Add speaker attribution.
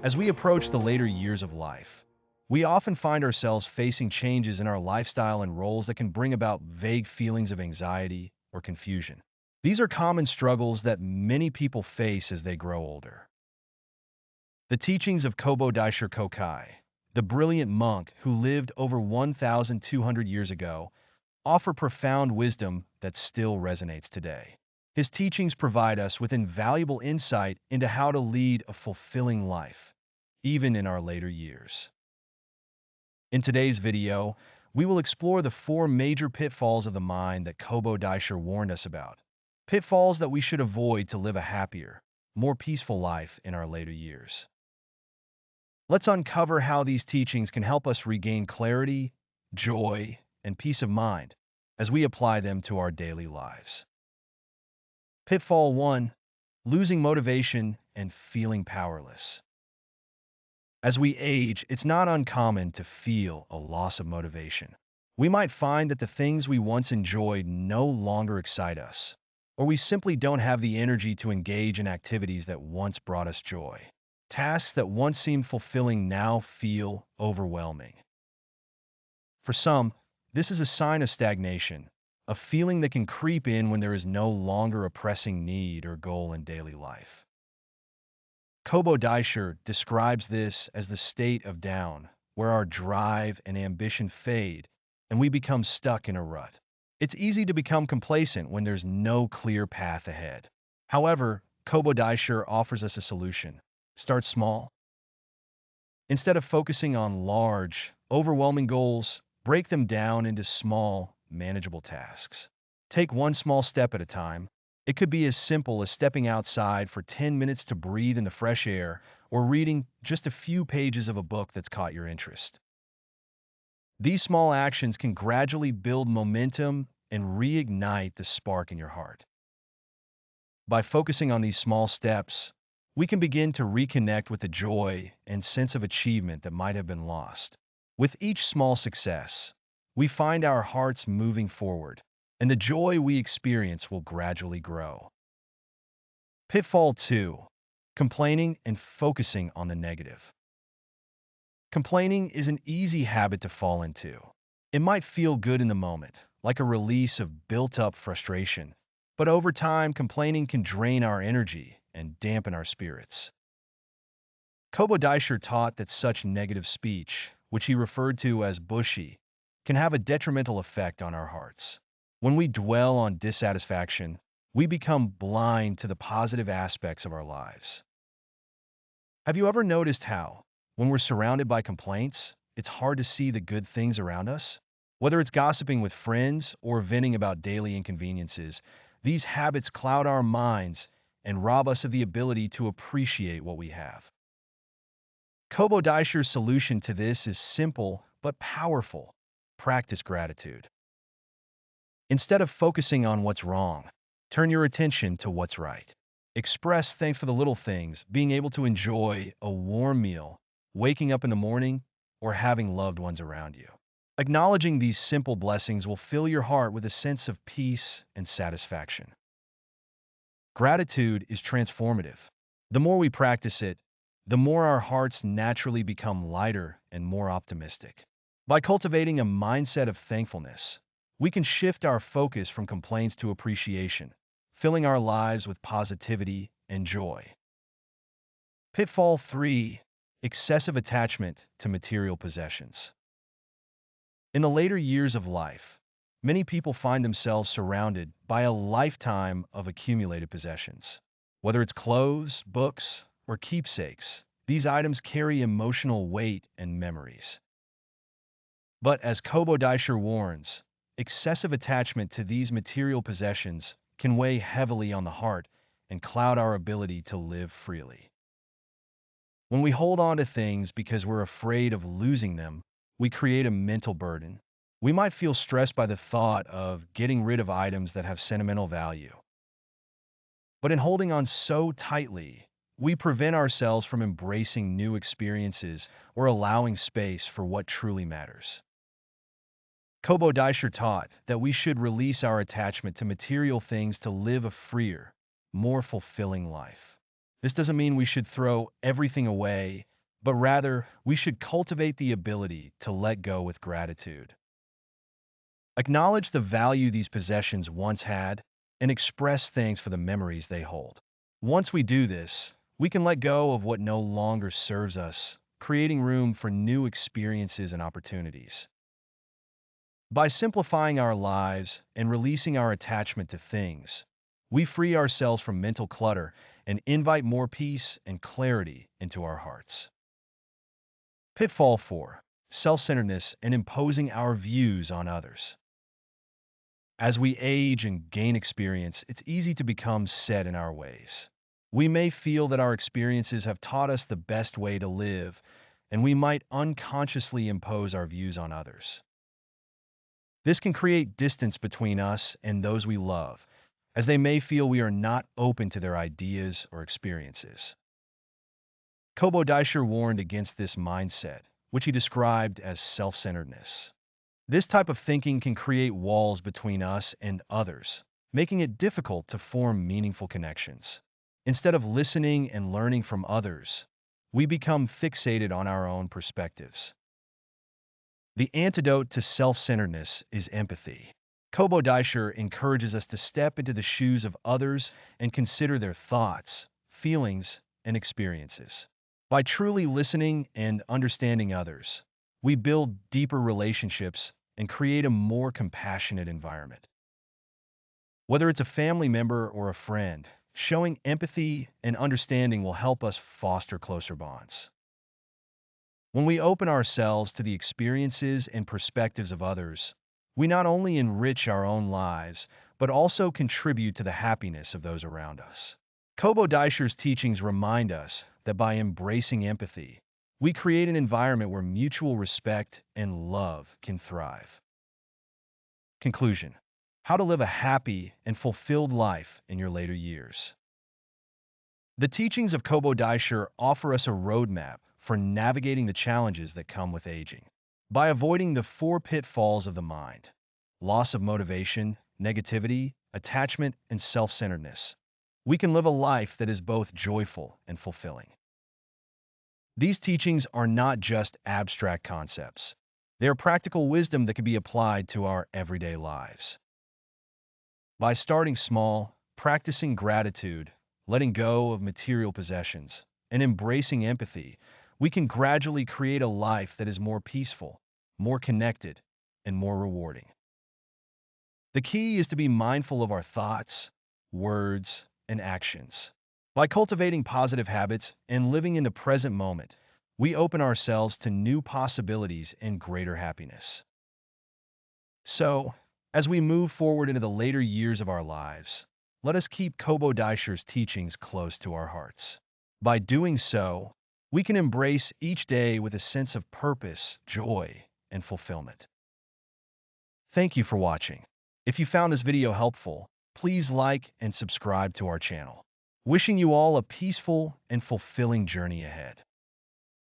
Speaker 1: As we approach the later years of life, we often find ourselves facing changes in our lifestyle and roles that can bring about vague feelings of anxiety or confusion. These are common struggles that many people face as they grow older. The teachings of Kōbō-Daishi Kōkai, the brilliant monk who lived over 1,200 years ago, offer profound wisdom that still resonates today. His teachings provide us with invaluable insight into how to lead a fulfilling life, even in our later years. In today's video, we will explore the 4 major pitfalls of the mind that Kōbō-Daishi warned us about. Pitfalls that we should avoid to live a happier, more peaceful life in our later years. Let's uncover how these teachings can help us regain clarity, joy, and peace of mind as we apply them to our daily lives. Pitfall 1. Losing motivation and feeling powerless. As we age, it's not uncommon to feel a loss of motivation. We might find that the things we once enjoyed no longer excite us, or we simply don't have the energy to engage in activities that once brought us joy. Tasks that once seemed fulfilling now feel overwhelming. For some, this is a sign of stagnation, a feeling that can creep in when there is no longer a pressing need or goal in daily life. Kōbō-Daishi describes this as the state of down, where our drive and ambition fade and we become stuck in a rut. It's easy to become complacent when there's no clear path ahead. However, Kōbō-Daishi offers us a solution. Start small. Instead of focusing on large, overwhelming goals, break them down into small, manageable tasks. Take one small step at a time. It could be as simple as stepping outside for 10 minutes to breathe in the fresh air, or reading just a few pages of a book that's caught your interest. These small actions can gradually build momentum and reignite the spark in your heart. By focusing on these small steps, we can begin to reconnect with the joy and sense of achievement that might have been lost. With each small success, we find our hearts moving forward, and the joy we experience will gradually grow. Pitfall 2. Complaining and focusing on the negative. Complaining is an easy habit to fall into. It might feel good in the moment, like a release of built-up frustration, but over time, complaining can drain our energy and dampen our spirits. Kōbō-Daishi taught that such negative speech, which he referred to as bushi, can have a detrimental effect on our hearts. When we dwell on dissatisfaction, we become blind to the positive aspects of our lives. Have you ever noticed how, when we're surrounded by complaints, it's hard to see the good things around us? Whether it's gossiping with friends or venting about daily inconveniences, these habits cloud our minds and rob us of the ability to appreciate what we have. Kōbō-Daishi's solution to this is simple but powerful. Practice gratitude. Instead of focusing on what's wrong, turn your attention to what's right. Express thanks for the little things, being able to enjoy a warm meal, waking up in the morning, or having loved ones around you. Acknowledging these simple blessings will fill your heart with a sense of peace and satisfaction. Gratitude is transformative. The more we practice it, the more our hearts naturally become lighter and more optimistic. By cultivating a mindset of thankfulness, we can shift our focus from complaints to appreciation, filling our lives with positivity and joy. Pitfall 3. Excessive attachment to material possessions. In the later years of life, many people find themselves surrounded by a lifetime of accumulated possessions. Whether it's clothes, books, or keepsakes, these items carry emotional weight and memories. But as Kōbō-Daishi warns, excessive attachment to these material possessions can weigh heavily on the heart and cloud our ability to live freely. When we hold on to things because we're afraid of losing them, we create a mental burden. We might feel stressed by the thought of getting rid of items that have sentimental value. But in holding on so tightly, we prevent ourselves from embracing new experiences or allowing space for what truly matters. Kōbō-Daishi taught that we should release our attachment to material things to live a freer, more fulfilling life. This doesn't mean we should throw everything away, but rather we should cultivate the ability to let go with gratitude. Acknowledge the value these possessions once had and express thanks for the memories they hold. Once we do this, we can let go of what no longer serves us, creating room for new experiences and opportunities. By simplifying our lives and releasing our attachment to things, we free ourselves from mental clutter and invite more peace and clarity into our hearts. Pitfall 4. Self-centeredness and imposing our views on others. As we age and gain experience, it's easy to become set in our ways. We may feel that our experiences have taught us the best way to live, and we might unconsciously impose our views on others. This can create distance between us and those we love, as they may feel we are not open to their ideas or experiences. Kōbō-Daishi warned against this mindset, which he described as self-centeredness. This type of thinking can create walls between us and others, making it difficult to form meaningful connections. Instead of listening and learning from others, we become fixated on our own perspectives. The antidote to self-centeredness is empathy. Kōbō-Daishi encourages us to step into the shoes of others and consider their thoughts, feelings, and experiences. By truly listening and understanding others, we build deeper relationships and create a more compassionate environment. Whether it's a family member or a friend, showing empathy and understanding will help us foster closer bonds. When we open ourselves to the experiences and perspectives of others, we not only enrich our own lives, but also contribute to the happiness of those around us. Kōbō-Daishi's teachings remind us that by embracing empathy, we create an environment where mutual respect and love can thrive. Conclusion: how to live a happy and fulfilled life in your later years. The teachings of Kōbō-Daishi offer us a roadmap for navigating the challenges that come with aging. By avoiding the 4 pitfalls of the mind: loss of motivation, negativity, attachment, and self-centeredness, we can live a life that is both joyful and fulfilling. These teachings are not just abstract concepts. They are practical wisdom that can be applied to our everyday lives. By starting small, practicing gratitude, letting go of material possessions, and embracing empathy, we can gradually create a life that is more peaceful, more connected, and more rewarding. The key is to be mindful of our thoughts, words, and actions. By cultivating positive habits and living in the present moment, we open ourselves to new possibilities and greater happiness. So, as we move forward into the later years of our lives, let us keep Kōbō-Daishi's teachings close to our hearts. By doing so, we can embrace each day with a sense of purpose, joy, and fulfillment. Thank you for watching. If you found this video helpful, please like and subscribe to our channel. Wishing you all a peaceful and fulfilling journey ahead.